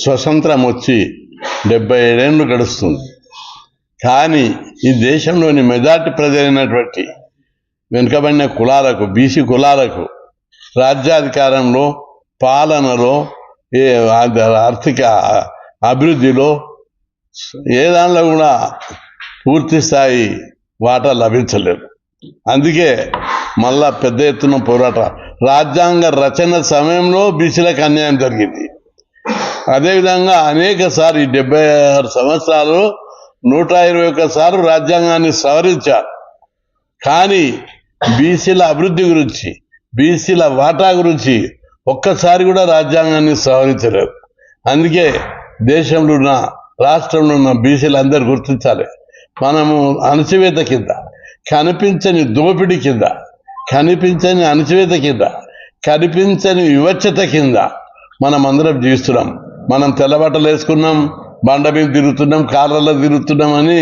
స్వతంత్రం వచ్చి 77 ఏళ్ళు గడుస్తుంది. కానీ ఈ దేశంలోని మెజార్టీ ప్రజలైనటువంటి వెనుకబడిన కులాలకు, బీసీ కులాలకు రాజ్యాధికారంలో, పాలనలో, ఆర్థిక అభివృద్ధిలో ఏ దానిలో కూడా పూర్తి స్థాయి వాటా లభించలేదు. అందుకే మళ్ళా పెద్ద ఎత్తున పోరాటం. రాజ్యాంగ రచన సమయంలో బీసీలకు అన్యాయం జరిగింది. అదేవిధంగా అనేక సార్లు 76 సంవత్సరాలు 121 సార్లు రాజ్యాంగాన్ని సవరించారు. కానీ బీసీల అభివృద్ధి గురించి, బీసీల వాటా గురించి ఒక్కసారి కూడా రాజ్యాంగాన్ని సవరించలేదు. అందుకే దేశంలో ఉన్న, రాష్ట్రంలో ఉన్న బీసీలందరూ గుర్తించాలి, మనము అణచివేత కింద, కనిపించని దోపిడీ కింద, కనిపించని అణచివేత కింద, కనిపించని వివక్షత కింద మనం అందరం జీవిస్తున్నాం. మనం తెల్లబట్టలు వేసుకున్నాం, బండ మీద తిరుగుతున్నాం, కార్లలో తిరుగుతున్నాం అని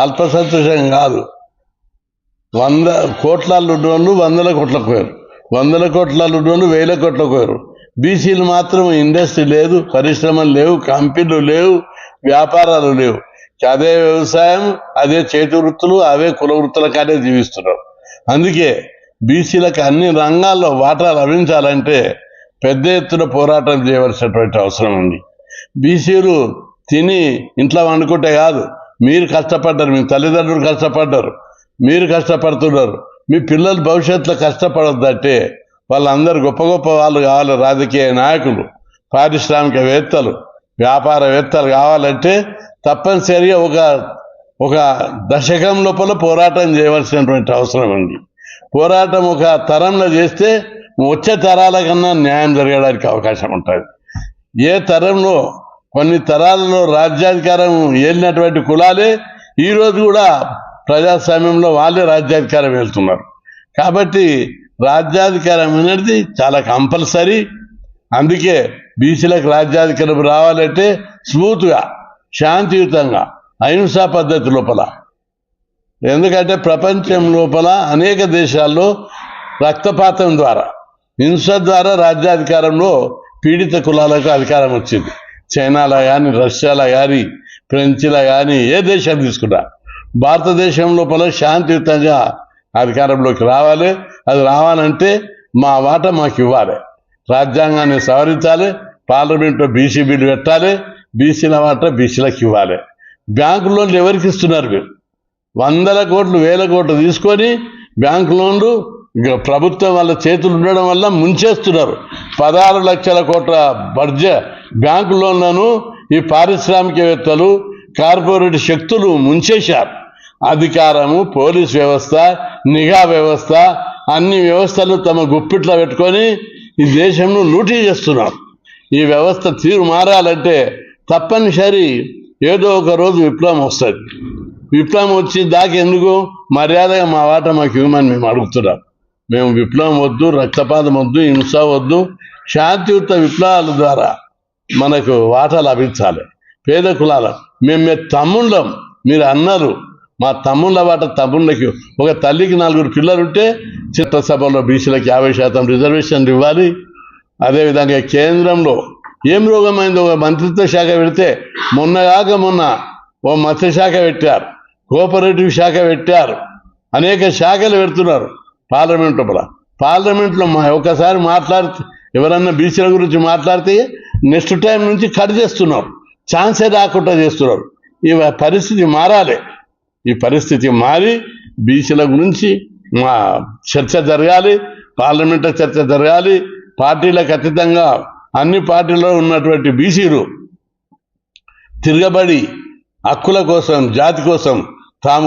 అల్ప సంతోషం కాదు. 100 కోట్లలో ఉన్నోళ్ళు 100 కోట్లకు పోయారు, 100 కోట్లలో ఉన్నోళ్ళు 1000 కోట్లకు పోయారు. బీసీలు మాత్రం ఇండస్ట్రీ లేదు, పరిశ్రమలు లేవు, కంపెనీలు లేవు, వ్యాపారాలు లేవు. అదే వ్యవసాయం, అదే చేతి వృత్తులు, అవే కుల వృత్తుల కాడే జీవిస్తున్నారు. అందుకే బీసీలకు అన్ని రంగాల్లో వాటా లభించాలంటే పెద్ద ఎత్తున పోరాటం చేయవలసినటువంటి అవసరం ఉంది. బీసీలు తిని ఇంట్లో వండుకుంటే కాదు, మీరు కష్టపడ్డారు, మీ తల్లిదండ్రులు కష్టపడ్డారు, మీరు కష్టపడుతున్నారు. మీ పిల్లలు భవిష్యత్తులో కష్టపడొద్దంటే వాళ్ళందరూ గొప్ప గొప్ప వాళ్ళు కావాలి. రాజకీయ నాయకులు, పారిశ్రామికవేత్తలు, వ్యాపారవేత్తలు కావాలంటే తప్పనిసరిగా ఒక దశకం లోపల పోరాటం చేయవలసినటువంటి అవసరం ఉంది. పోరాటం ఒక తరంలో చేస్తే వచ్చే తరాల కన్నా న్యాయం జరగడానికి అవకాశం ఉంటుంది. ఏ తరంలో, కొన్ని తరాలలో రాజ్యాధికారం ఏలినటువంటి కులాలే ఈరోజు కూడా ప్రజాస్వామ్యంలో వాళ్ళే రాజ్యాధికారం వెళ్తున్నారు. కాబట్టి రాజ్యాధికారం అనేది చాలా కంపల్సరీ. అందుకే బీసీలకు రాజ్యాధికారం రావాలంటే స్మూత్గా, శాంతియుతంగా, అహింసా పద్ధతి లోపల. ఎందుకంటే ప్రపంచం లోపల అనేక దేశాల్లో రక్తపాతం ద్వారా, హింస ద్వారా రాజ్యాధికారంలో పీడిత కులాలకు అధికారం వచ్చింది. చైనాలో కానీ, రష్యాలో కానీ, ఫ్రెంచ్లో కానీ, ఏ దేశం తీసుకున్నా భారతదేశం లోపల శాంతియుతంగా అధికారంలోకి రావాలి. అది రావాలంటే మా వాటా మాకు ఇవ్వాలి, రాజ్యాంగాన్ని సవరించాలి, పార్లమెంట్లో బీసీ బిల్లు పెట్టాలి, బీసీల వాటా బీసీలకు ఇవ్వాలి. బ్యాంకు లోన్లు ఎవరికి ఇస్తున్నారు? మీరు 100 కోట్లు 1000 కోట్లు తీసుకొని బ్యాంకు లోన్లు ప్రభుత్వం వాళ్ళ చేతులు ఉండడం వల్ల ముంచేస్తున్నారు. 16 లక్షల కోట్ల బడ్జెట్ బ్యాంకు లోన్లను ఈ పారిశ్రామికవేత్తలు, కార్పొరేట్ శక్తులు ముంచేశారు. అధికారము, పోలీస్ వ్యవస్థ, నిఘా వ్యవస్థ, అన్ని వ్యవస్థలు తమ గుప్పిట్లో పెట్టుకొని ఈ దేశంలో లూటీ చేస్తున్నారు. ఈ వ్యవస్థ తీరు మారాలంటే తప్పనిసరి ఏదో ఒక రోజు విప్లవం వస్తుంది. విప్లవం వచ్చి దాకా ఎందుకు, మర్యాదగా మా వాటా మాకు ఇవ్వమని మేము అడుగుతున్నాం. మేము విప్లవం వద్దు, రక్తపాతం వద్దు, హింస వద్దు, శాంతియుత విప్లవాల ద్వారా మనకు వాటా లభించాలి. పేద కులాల మేము తమ్ముళ్ళం, మీరు అన్నారు, మా తమ్ముళ్ళ వాటా తమ్ముళ్ళకి. ఒక తల్లికి 4 పిల్లలుంటే చట్టసభలో బీసీలకు 50% రిజర్వేషన్లు ఇవ్వాలి. అదేవిధంగా కేంద్రంలో ఏం రోగమైందో ఒక మంత్రిత్వ శాఖ పెడితే మొన్న ఓ మత్స్యశాఖ పెట్టారు, కోఆపరేటివ్ శాఖ పెట్టారు, అనేక శాఖలు పెడుతున్నారు పార్లమెంట్లో. ఒకసారి మాట్లాడితే, ఎవరన్నా బీసీల గురించి మాట్లాడితే నెక్స్ట్ టైం నుంచి కట్ చేస్తున్నారు, ఛాన్సే రాకుండా చేస్తున్నారు. ఈ పరిస్థితి మారాలి. ఈ పరిస్థితి మారి బీసీల గురించి మా చర్చ జరగాలి, పార్లమెంట్లో చర్చ జరగాలి. పార్టీలకు అతీతంగా అన్ని పార్టీల్లో ఉన్నటువంటి బీసీలు తిరగబడి హక్కుల కోసం, జాతి కోసం, తాము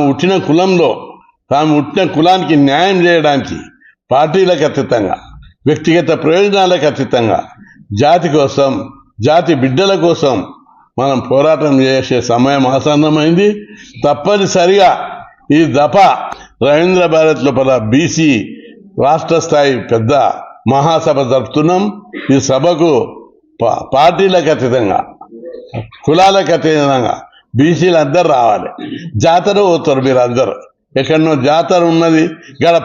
పుట్టిన కులానికి న్యాయం చేయడానికి పార్టీలకు అతీతంగా, వ్యక్తిగత ప్రయోజనాలకు అతీతంగా జాతి కోసం, జాతి బిడ్డల కోసం మనం పోరాటం చేసే సమయం ఆసన్నమైంది. తప్పనిసరిగా ఈ దఫా రవీంద్ర భారత్ లోపల బీసీ రాష్ట్ర స్థాయి పెద్ద మహాసభ జరుపుతున్నాం. ఈ సభకు పార్టీలకు అతీతంగా, కులాలకు అతీతంగా బీసీలు అందరు రావాలి. జాతర పోతారు మీరు అందరు. ఎక్కడనో జాతర ఉన్నది, ఇక్కడ